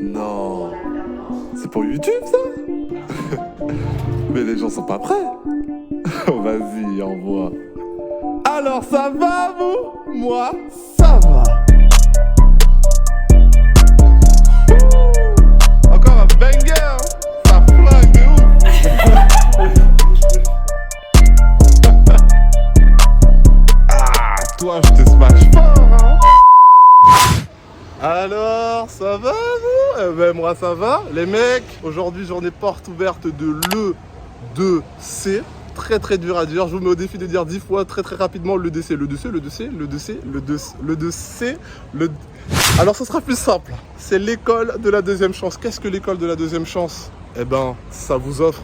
Non. C'est pour YouTube ça? Mais les gens sont pas prêts. Vas-y, envoie. Alors ça va vous? Moi, ça va. Encore un banger. Ça flingue de ouf. Ah, toi je te smash fort hein. Alors, ça va vous? Eh ben moi ça va. Les mecs, aujourd'hui journée porte ouverte de l'E2C. Très dur à dire, je vous mets au défi de dire 10 fois très rapidement l'E2C. Alors ce sera plus simple. C'est l'école de la deuxième chance. Qu'est-ce que l'école de la deuxième chance? Eh ben, ça vous offre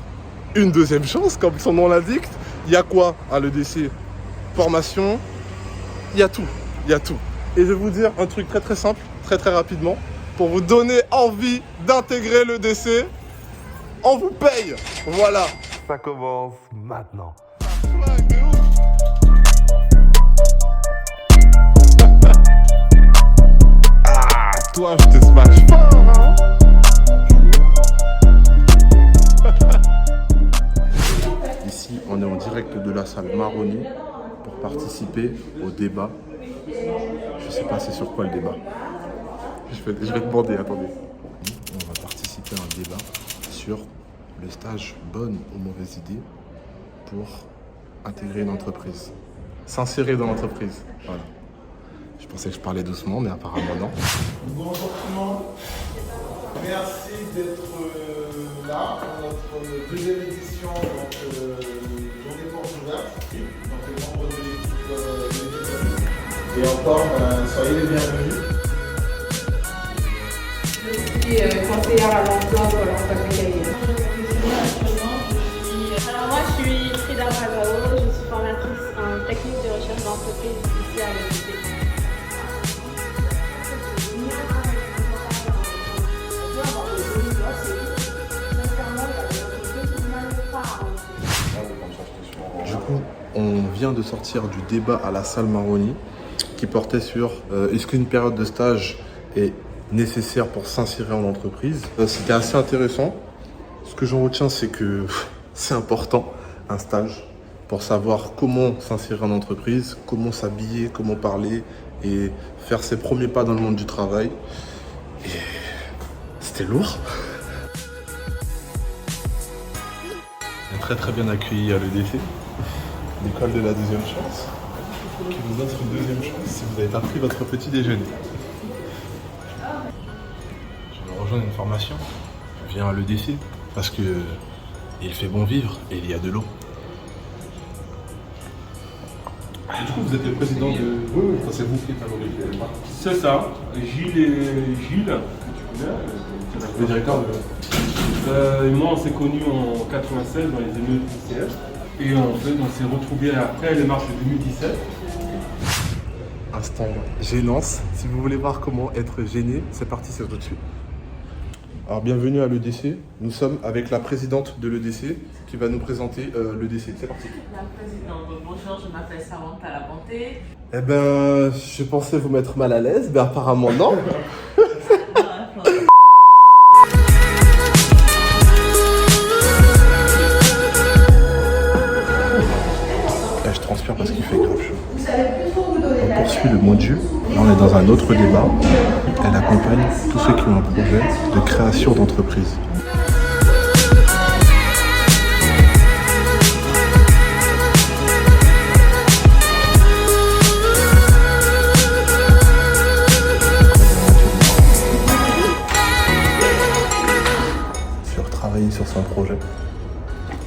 une deuxième chance, comme son nom l'indique. Il y a quoi à l'E2C? Formation, il y a tout. Et je vais vous dire un truc très simple, très rapidement, pour vous donner envie d'intégrer l'E2C. On vous paye, voilà. Ça commence maintenant. Ah, toi je te smash fort hein. Ici, on est en direct de la salle Maroni pour participer au débat. Je sais pas c'est sur quoi le débat. Je vais demander, attendez. On va participer à un débat sur le stage bonne ou mauvaise idée pour intégrer une entreprise. S'insérer dans l'entreprise. Voilà. Je pensais que je parlais doucement, mais apparemment non. Bonjour tout le monde. Merci d'être là pour notre deuxième édition journée porte ouverte. Donc les membres de l'équipe et encore, soyez les bienvenus. Je suis conseillère à l'emploi pour l'entreprise. Alors moi je suis Frida Bragao, je suis formatrice en technique de recherche d'entreprise ici à l'EDC. Du coup, on vient de sortir du débat à la salle Maroni qui portait sur est-ce qu'une période de stage est nécessaire pour s'insérer en entreprise. C'était assez intéressant. Ce que j'en retiens, c'est que c'est important, un stage, pour savoir comment s'insérer en entreprise, comment s'habiller, comment parler et faire ses premiers pas dans le monde du travail. Et c'était lourd. Très bien accueilli à l'EDC, l'école de la deuxième chance, qui vous offre une deuxième chance si vous n'avez pas pris votre petit déjeuner. Je vais rejoindre une formation, je viens à l'EDC parce que il fait bon vivre et il y a de l'eau. Du coup, vous êtes le président de... Oui, c'est vous qui êtes à l'eau. C'est ça, Gilles, que tu connais, Le directeur de... et moi on s'est connus en 96 dans les émeutes lycéennes et en fait on s'est retrouvés après les marches de 2017. Instant gênance. Si vous voulez voir comment être gêné, c'est parti, c'est tout de suite. Alors bienvenue à l'EDC. Nous sommes avec la présidente de l'EDC qui va nous présenter l'EDC. C'est parti. La présidente, bonjour, je m'appelle Samantha Labonté. Eh ben, je pensais vous mettre mal à l'aise, mais apparemment non. Là, je transpire parce qu'il fait grave chaud. On poursuit le module. Là, on est dans un autre débat. Elle accompagne tous ceux qui ont un projet de création d'entreprise. Sur travailler sur son projet.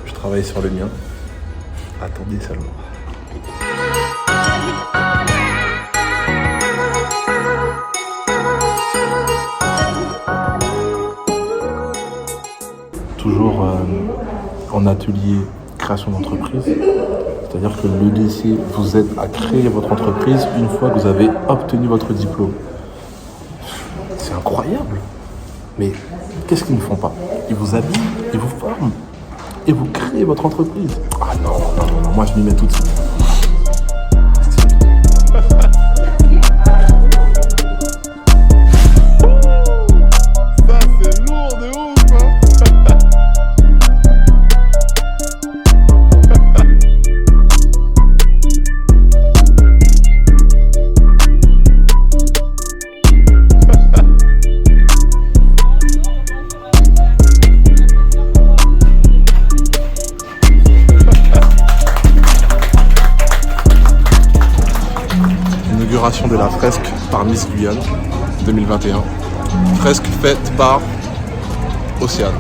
Je travaille sur le mien. Attendez seulement. Toujours en atelier création d'entreprise, c'est-à-dire que l'EDC vous aide à créer votre entreprise une fois que vous avez obtenu votre diplôme. C'est incroyable, mais qu'est-ce qu'ils ne font pas? Ils vous habillent, ils vous forment et vous créez votre entreprise. Ah non, moi je m'y mets tout de suite. Ça fresque par Miss Guyane 2021. Fresque faite par Océane.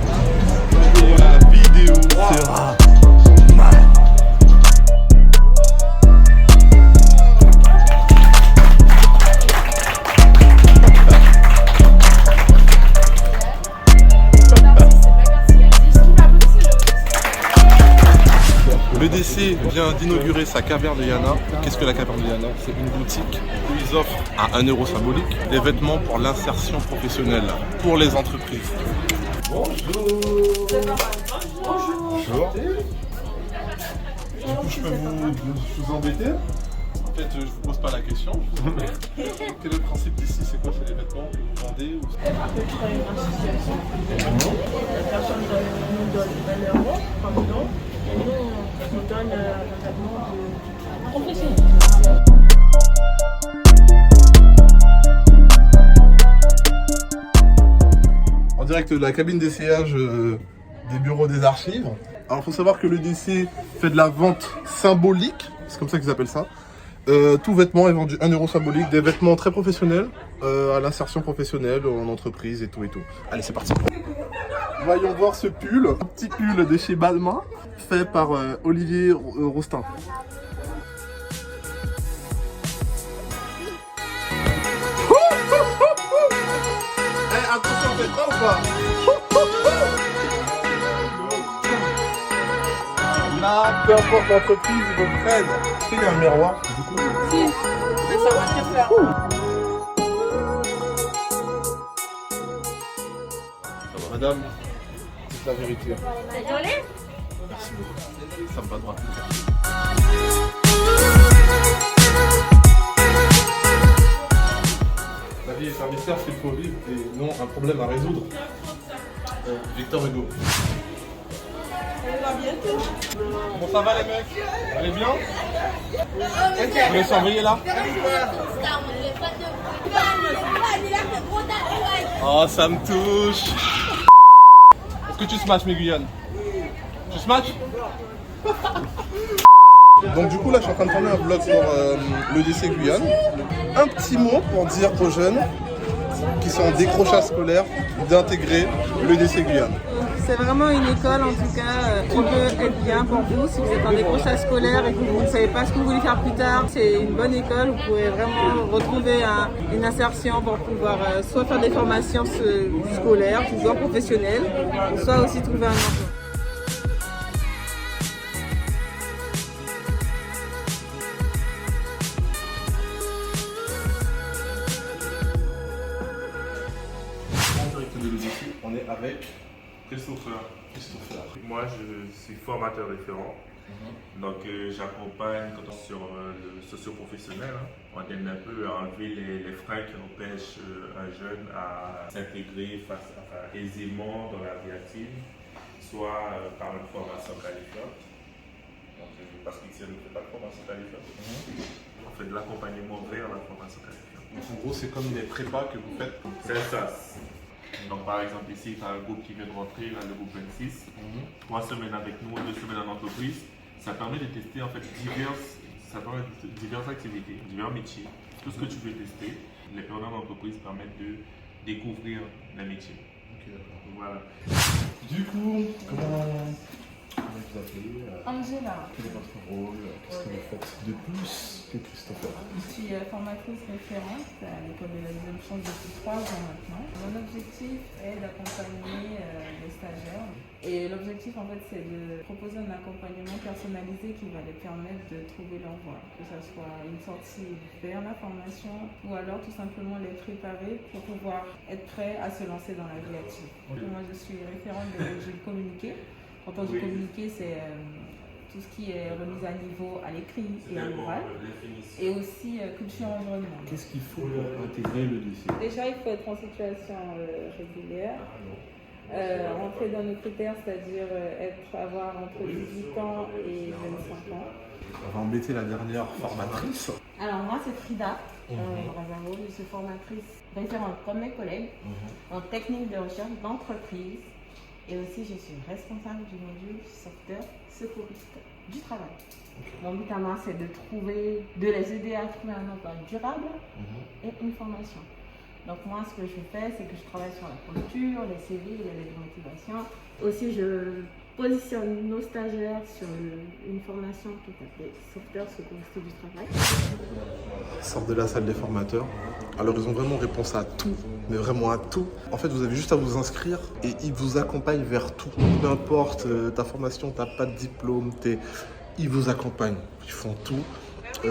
Et la vidéo sera mal. Le DC vient d'inaugurer sa caverne de Yana. Qu'est-ce que la caverne de Yana? C'est une boutique où ils offrent à 1 euro symbolique des vêtements pour l'insertion professionnelle pour les entreprises. Bonjour. Bonjour. Du coup, je peux vous embêter? En fait, je ne vous pose pas la question. Quel est le principe d'ici? C'est quoi? C'est les vêtements que vous vendez ou... À peu près une association. La personne nous donne valeur comme don. Et nous, on donne un vêtement de professionnel. En direct de la cabine d'essayage des bureaux des archives. Alors il faut savoir que le DC fait de la vente symbolique, c'est comme ça qu'ils appellent ça. Tout vêtement est vendu 1 euro symbolique, des vêtements très professionnels, à l'insertion professionnelle, en entreprise et tout et tout. Allez, c'est parti. Voyons voir ce pull, un petit pull de chez Balmain, fait par Olivier Rostin. Eh, attention, faites pas ou pas? Là, peu importe l'entreprise, ils vous prennent. Est-ce qu'il y a un miroir du coup? Si, mais ça va te faire. Madame, c'est la vérité. Désolé. Merci beaucoup. Ça me va droit. La vie est un mystère qu'il faut vivre et non un problème à résoudre. Victor Hugo. Comment ça va les mecs? Vous allez bien? Vous voulez surveiller là? Oh, ça me touche. Est-ce que tu smashes mes Guyane? Tu smashes? Donc du coup là je suis en train de tourner un vlog sur le DC Guyane. Un petit mot pour dire aux jeunes qui sont en décrochage scolaire d'intégrer le DC Guyane. C'est vraiment une école en tout cas qui peut être bien pour vous si vous êtes en décrochage scolaire et que vous ne savez pas ce que vous voulez faire plus tard. C'est une bonne école, vous pouvez vraiment retrouver une insertion pour pouvoir soit faire des formations scolaires, soit professionnelles, soit aussi trouver un emploi. On est avec Christopher. Moi, je suis formateur référent. Donc, j'accompagne sur le socio-professionnel. On aide un peu à enlever les freins qui empêchent un jeune à s'intégrer aisément dans la vie active, soit par une formation qualifiante. Donc, parce qu'ici, on ne fait pas de formation qualifiante. On fait de l'accompagnement vers la formation qualifiante. Donc, en gros, c'est comme des prépas que vous faites. C'est ça. Donc par exemple ici, tu as un groupe qui vient de rentrer, là, le groupe 26, 3 semaines avec nous, 2 semaines en entreprise. Ça permet de tester en fait diverses activités, divers métiers. Tout ce que tu veux tester, les périodes d'entreprise permettent de découvrir les métiers. Ok, d'accord. Voilà. Du coup, comment vous appelez? Angela. Quel est votre rôle? Qu'est-ce que vous faites de plus que Christopher? Je suis formatrice référente à l'école de la deuxième chance depuis 3 ans maintenant. Mon objectif est d'accompagner les stagiaires. Et l'objectif en fait c'est de proposer un accompagnement personnalisé qui va les permettre de trouver leur voie. Que ce soit une sortie vers la formation ou alors tout simplement les préparer pour pouvoir être prêts à se lancer dans la vie active. Moi je suis référente de l'Agile Communiqué. Quand on dit communiquer, c'est tout ce qui est remise à niveau à l'écrit et à l'oral, et aussi culture environnement. Qu'est-ce qu'il faut pour intégrer le DC? Déjà, il faut être en situation régulière, rentrer dans nos critères, c'est-à-dire avoir entre 18 ans et 25 ans. On va embêter la dernière formatrice. Alors moi c'est Frida Brazaro, je suis formatrice référente comme mes collègues en technique de recherche d'entreprise Et aussi, je suis responsable du module sauveteur secouriste du travail. Mon but à moi, c'est de les aider à trouver un emploi durable et une formation. Donc moi, ce que je fais, c'est que je travaille sur la posture, les CV, les lettres de motivation. Aussi, je positionne nos stagiaires sur une formation qui s'appelle sauveteur secouriste du travail. Ils sortent de la salle des formateurs. Alors ils ont vraiment réponse à tout, mais vraiment à tout. En fait, vous avez juste à vous inscrire et ils vous accompagnent vers tout. Peu importe ta formation, t'as pas de diplôme, ils vous accompagnent. Ils font tout.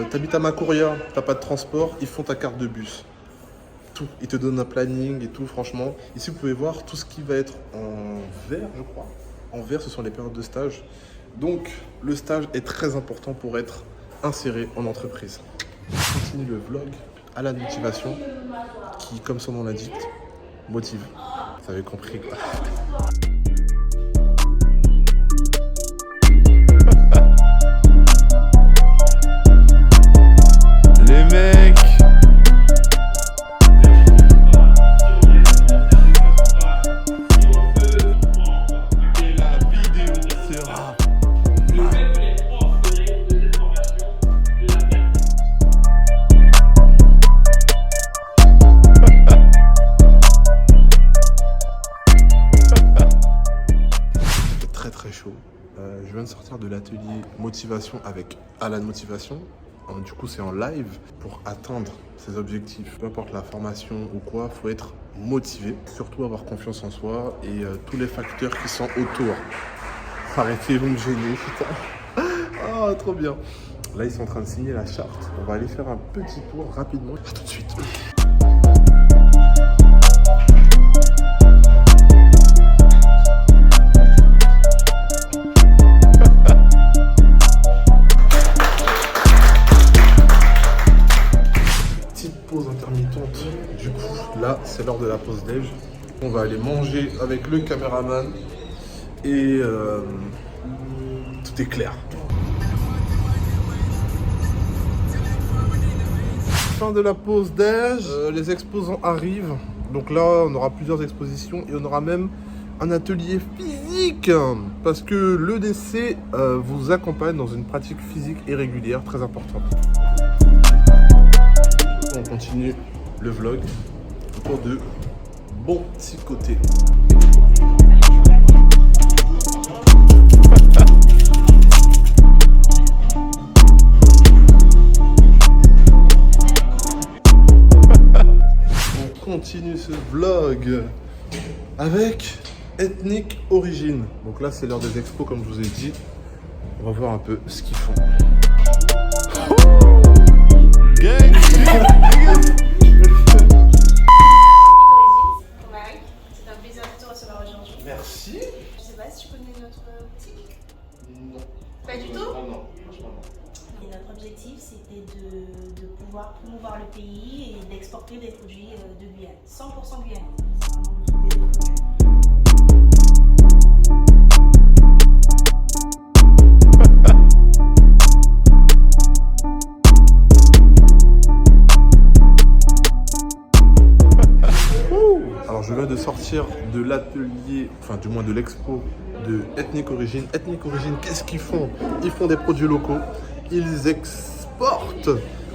T'habites à Macouria, t'as pas de transport, ils font ta carte de bus. Tout. Ils te donnent un planning et tout, franchement. Ici, vous pouvez voir tout ce qui va être en vert, je crois. En vert, ce sont les périodes de stage. Donc, le stage est très important pour être inséré en entreprise. Je continue le vlog à la motivation, qui, comme son nom l'indique, motive. Vous avez compris, quoi. Les mecs! Je viens de sortir de l'atelier motivation avec Alan Motivation. Du coup, c'est en live pour atteindre ses objectifs. Peu importe la formation ou quoi, il faut être motivé. Surtout avoir confiance en soi et tous les facteurs qui sont autour. Arrêtez, vous me gênez, putain. Oh, trop bien. Là, ils sont en train de signer la charte. On va aller faire un petit tour rapidement. À tout de suite. Intermittente. Du coup, là, c'est l'heure de la pause déj. On va aller manger avec le caméraman et tout est clair. Fin de la pause déj. Les exposants arrivent. Donc là, on aura plusieurs expositions et on aura même un atelier physique parce que l'EDC vous accompagne dans une pratique physique et régulière très importante. On continue le vlog autour de bon petit côté. On continue ce vlog avec Ethnic Origin. Donc là c'est l'heure des expos comme je vous ai dit. On va voir un peu ce qu'ils font. Gang. C'est un plaisir de te recevoir aujourd'hui. Merci. Je sais pas si tu connais notre boutique. Non. Pas du tout. Non, franchement non. Et notre objectif, c'était de pouvoir promouvoir le pays et d'exporter des produits de Guyane. 100% Guyane. Alors je viens de sortir de l'atelier, enfin du moins de l'expo de Ethnic Origin. Ethnic Origin, qu'est-ce qu'ils font? Ils font des produits locaux, ils exportent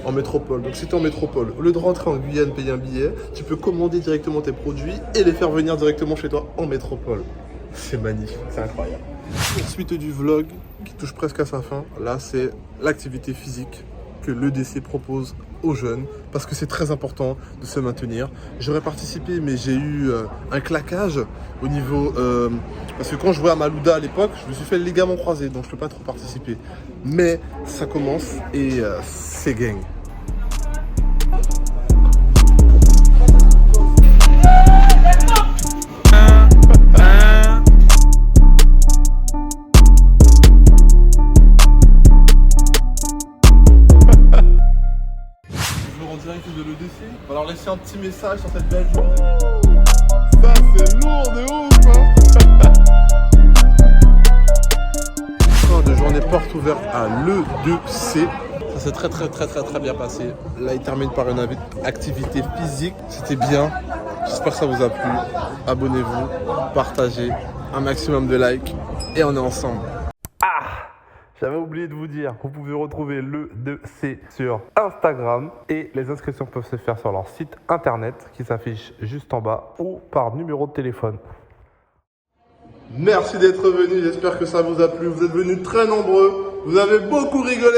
en métropole. Donc si tu es en métropole, au lieu de rentrer en Guyane, payer un billet, tu peux commander directement tes produits et les faire venir directement chez toi en métropole. C'est magnifique, c'est incroyable. Suite du vlog qui touche presque à sa fin, là c'est l'activité physique que l'EDC propose aux jeunes parce que c'est très important de se maintenir. J'aurais participé mais j'ai eu un claquage au niveau parce que quand je jouais à Malouda à l'époque, je me suis fait le ligament croisé donc je peux pas trop participer. Mais ça commence et c'est gang. De l'EDC. On va leur laisser un petit message sur cette belle journée. Ça c'est lourd de ouf hein. Fin de journée porte ouverte à l'EDC. Ça s'est très bien passé. Là il termine par une activité physique. C'était bien. J'espère que ça vous a plu. Abonnez-vous, partagez un maximum de likes et on est ensemble. J'avais oublié de vous dire, vous pouvez retrouver le 2C sur Instagram et les inscriptions peuvent se faire sur leur site internet qui s'affiche juste en bas ou par numéro de téléphone. Merci d'être venus, j'espère que ça vous a plu. Vous êtes venus très nombreux, vous avez beaucoup rigolé.